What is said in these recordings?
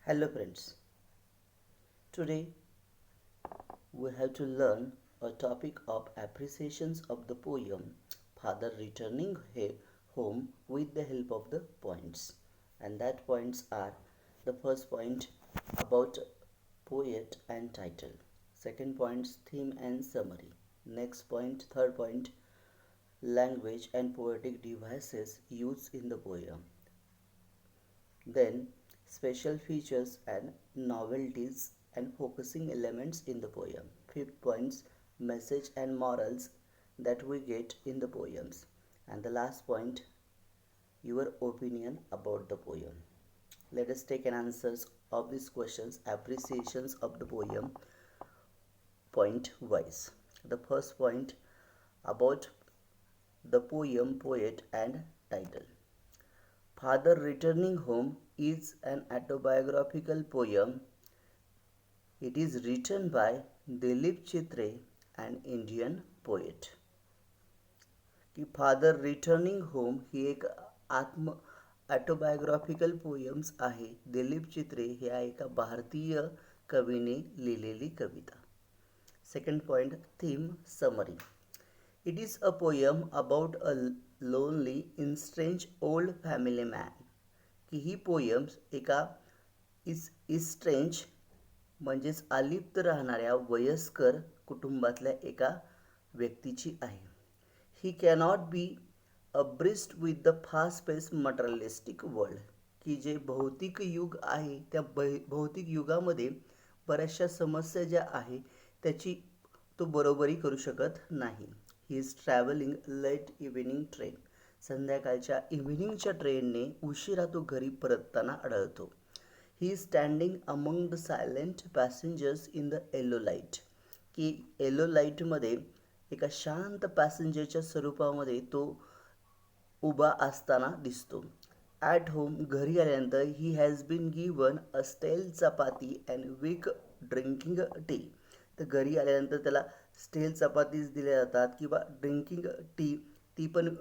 Hello friends, today we have to learn a topic of appreciations of the poem Father Returning Home with the help of the points. And that points are the first point about poet and title, second point theme and summary, next point, third point language and poetic devices used in the poem, then, special features and novelties and focusing elements in the poem. Fifth points, message and morals that we get in the poems. And the last point, your opinion about the poem. Let us take an answers of these questions, appreciations of the poem, point wise. The first point about the poem, poet, and title. Father Returning Home is an autobiographical poem. It is written by Dilip Chitre, an Indian poet. की father returning home ही एक आत्म autobiographical poems आहे. दिलीप चित्रे ह्या एका भारतीय कवीने लिहिलेली कविता. Second point theme summary. It is a poem about a lonely, estranged old family man. की ही पोयम्स एका इस्ट्रेंज म्हणजेच अलिप्त राहणाऱ्या वयस्कर कुटुंबातल्या एका व्यक्तीची आहे. He cannot be abreast with the fast pace materialistic world. की जे भौतिक युग आहे त्या भौतिक युगामध्ये बऱ्याचशा समस्या ज्या आहे त्याची तो बरोबरी करू शकत नाही. He is travelling late evening train. संध्याकाळच्या इव्हिनिंगच्या ट्रेनने उशिरा तो घरी परतताना आढळतो. He is standing among the silent passengers in the yellow light. की येलो लाईटमध्ये एका शांत पॅसेंजरच्या स्वरूपामध्ये तो उभा असताना दिसतो. ॲट होम घरी आल्यानंतर he has been given a stale chapati and weak drinking tea. तर घरी आल्यानंतर त्याला स्टेल चपातीज दिल्या जातात किंवा ड्रिंकिंग टी ती पण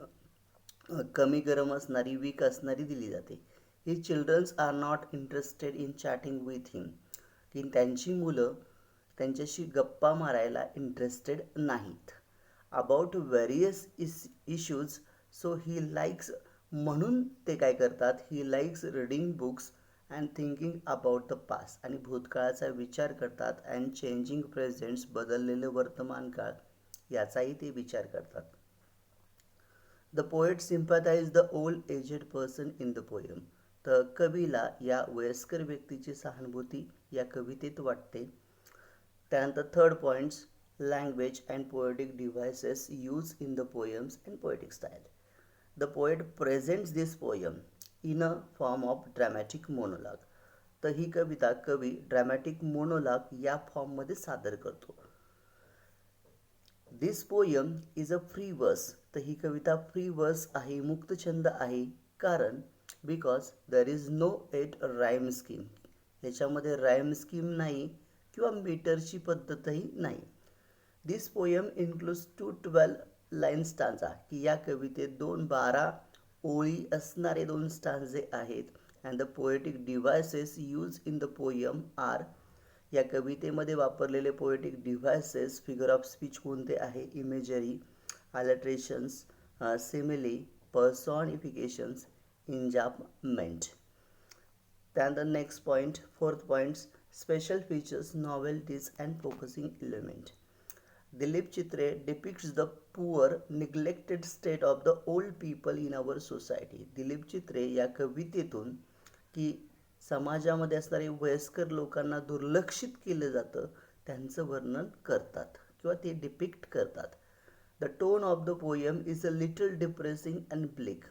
कमी गरम असणारी वीक असणारी दिली जाते. He childrens are not interested in chatting with him. की त्यांची मुलं त्यांच्याशी गप्पा मारायला इंटरेस्टेड नाहीत. About various issues so he likes म्हणून ते काय करतात he likes reading books and thinking about the past. आणि भूतकाळाचा विचार करतात अँड चेंजिंग प्रेझेंट्स बदललेलं वर्तमान काळ याचाही ते विचार करतात. The poet sympathize the old aged person in the poem. तर कवीला या वयस्कर व्यक्तीची सहानुभूती या कवितेत वाटते. त्यानंतर third points language and poetic devices use in the poems and poetic style. The poet presents this poem in a form of dramatic monologue. तर ही कविता कवी ड्रॅमॅटिक मोनोलॉग या फॉर्ममध्ये सादर करतो. दिस पोयम इज अ फ्री वर्स. तर ही कविता फ्री वर्स आहे, मुक्त छंद आहे. कारण because there is no at rhyme scheme. ह्याच्यामध्ये राईम स्कीम नाही किंवा मीटरची पद्धतही नाही. This poem includes 212 line stanza. की या कवितेत 12 ओळी असणारे 2 स्टांजे आहेत. And the poetic devices use in the poem are. या कवितेमध्ये वापरलेले poetic devices figure of speech कोणते आहे. Imagery, alliterations, simile, personifications, enjambment. त्यानंतर next point fourth points special features novelties and focusing element. Dilip Chitre depicts the poor neglected state of the old people in our society. Dilip Chitre या कवितेतून की समाजामध्ये असणारे वयस्कर लोकांना दुर्लक्षित केलं जातं त्यांचं वर्णन करतात किंवा ते डिपिक्ट करतात. The tone of the poem is a little depressing and bleak.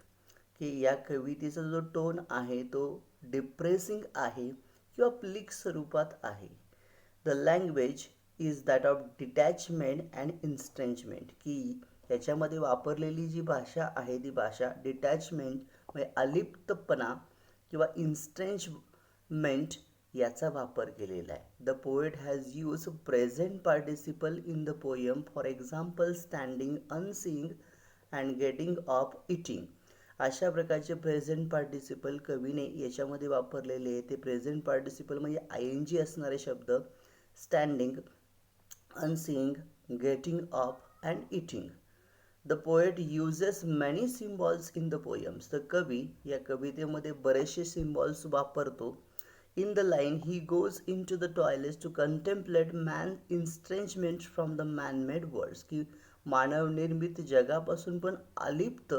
की या कवितेचा जो टोन आहे तो डिप्रेसिंग आहे किंवा ब्लिक स्वरूपात आहे. The language is that of detachment and estrangement. की याच्यामध्ये वापरलेली जी भाषा आहे ती भाषा डिटॅचमेंट म्हणजे अलिप्तपणा किंवा इन्स्ट्रेंचमेंट याचा वापर केलेला आहे. The poet has use present participle in the poem for example standing, unseeing and getting off, eating. अशा प्रकारचे प्रेझेंट पार्टिसिपल कवीने याच्यामध्ये वापरलेले आहे. ते प्रेझेंट पार्टिसिपल म्हणजे आय एन जी असणारे शब्द standing, unseeing, getting up and eating. The poet uses many symbols in the poems. तर कवी या कवितेमध्ये बरेचसे सिम्बॉल्स वापरतो. In the line he goes into the toilet to contemplate man estrangement from the man made worlds, की मानवनिर्मित जगापासून पण अलिप्त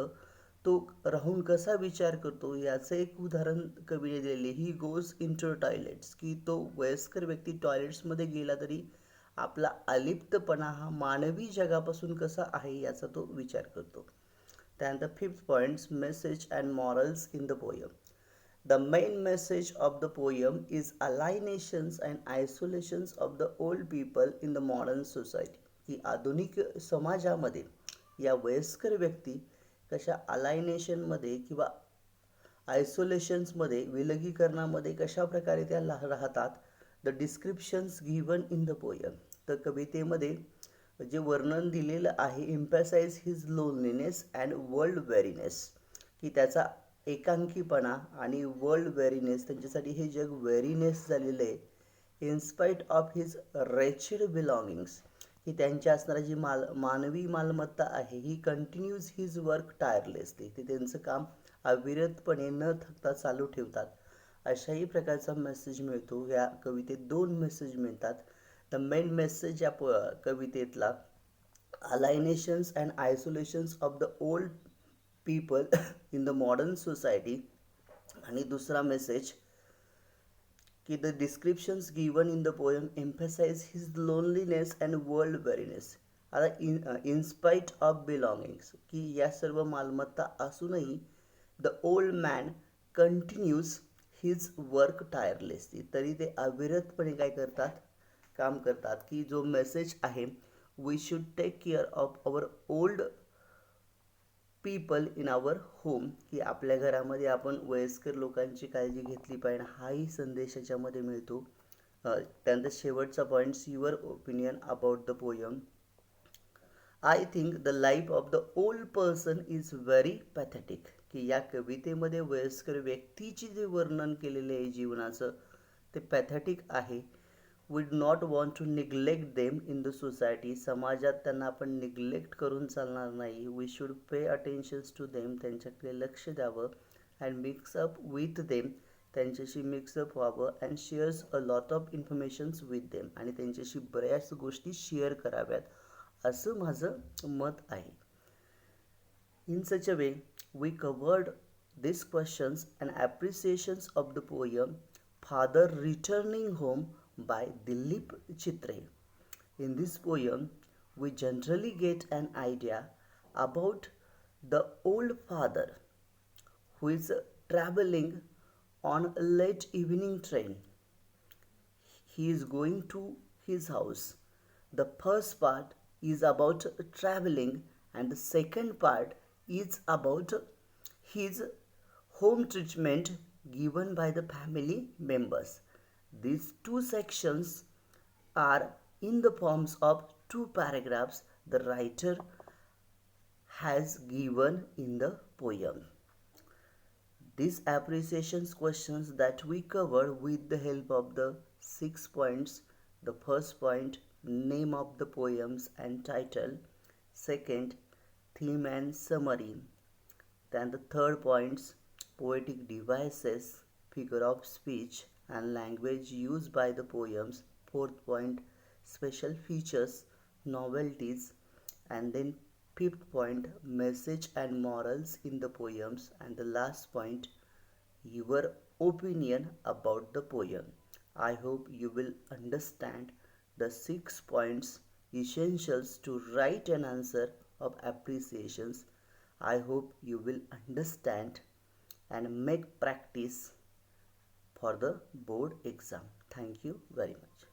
तो राहून कसा विचार करतो याचं एक उदाहरण कवीने दिलेले. He goes into toilets, की तो वयस्कर व्यक्ती टॉयलेट्समध्ये गेला तरी आपला अलिप्तपणा हा मानवी जगापासून कसा आहे याचा तो विचार करतो. त्यानंतर fifth points, message and morals in the poem. The main message of the poem is alienations and isolations of the old people in the modern society, की आधुनिक समाजामध्ये या वयस्कर व्यक्ती कशा अलायनेशनमध्ये किंवा आयसोलेशन्समध्ये, विलगीकरणामध्ये कशा प्रकारे त्या राहतात. The descriptions given in the poem. तर कवितेमध्ये जे वर्णन दिलेलं आहे, emphasize his loneliness and world weariness, की त्याचा एकांकीपणा आणि वर्ल्ड वेरीनेस, त्यांच्यासाठी हे जग वेरीनेस झालेलं आहे. इन स्पाइट ऑफ हिज रेचिड बिलॉंगिंग्स, की त्यांच्या असणारी जी मानवी मालमत्ता आहे ही कंटिन्यूज हिज वर्क टायरलेसली, ते त्यांचं काम अविरतपणे न थकता चालू ठेवतात. अशाही प्रकारचा मेसेज मिळतो. या कवितेत दोन मेसेज मिळतात. द मेन मेसेज या कवितेतला alienations and isolations of the old people in the modern society, आणि दुसरा मेसेज की the descriptions given in the poem emphasize his loneliness and world weariness. आता इन स्पाइट ऑफ बिलॉंगिंग्स, की या सर्व मालमत्ता असूनही the old man continues his work tirelessly, तरी ते अविरतपणे काय करतात, काम करतात. की जो मेसेज आहे, we should take care of our old people in our home, की आपल्या घरामध्ये आपण वयस्कर लोकांची काळजी घेतली पाहिजे, हाही संदेश याच्यामध्ये मिळतो. त्यानंतर शेवटचा points, your opinion about the poem. I think the life of the old person is very pathetic, की या कवितेमध्ये वयस्कर व्यक्तीचे जे वर्णन केलेले आहे जीवनाचं, ते पॅथेटिक आहे. We not want to neglect them in the society, समाजात त्यांना आपण निग्लेक्ट करून चालणार नाही. We should pay attentions to them, त्यांच्याकडे लक्ष द्यावं. अँड मिक्सअप विथ देम, त्यांच्याशी मिक्सअप व्हावं. And shares a lot of informations with them, आणि त्यांच्याशी बऱ्याच गोष्टी शेअर कराव्यात, असं माझं मत आहे. In such a way we covered this questions and appreciations of the poem Father Returning Home by Dilip Chitre. In this poem, we generally get an idea about the old father who is traveling on a late evening train. He is going to his house. The first part is about traveling, and the second part is about his home treatment given by the family members. These two sections are in the forms of two paragraphs the writer has given in the poem. These appreciation questions that we cover with the help of the 6 points. The first point, name of the poems and title. Second, theme and summary. Then the third points, poetic devices, figure of speech and language used by the poems. Fourth point, special features, novelties. And then fifth point, message and morals in the poems. And the last point, your opinion about the poem. I hope you will understand the 6 points essentials to write an answer of appreciations. I hope you will understand and make practice for the board exam. Thank you very much.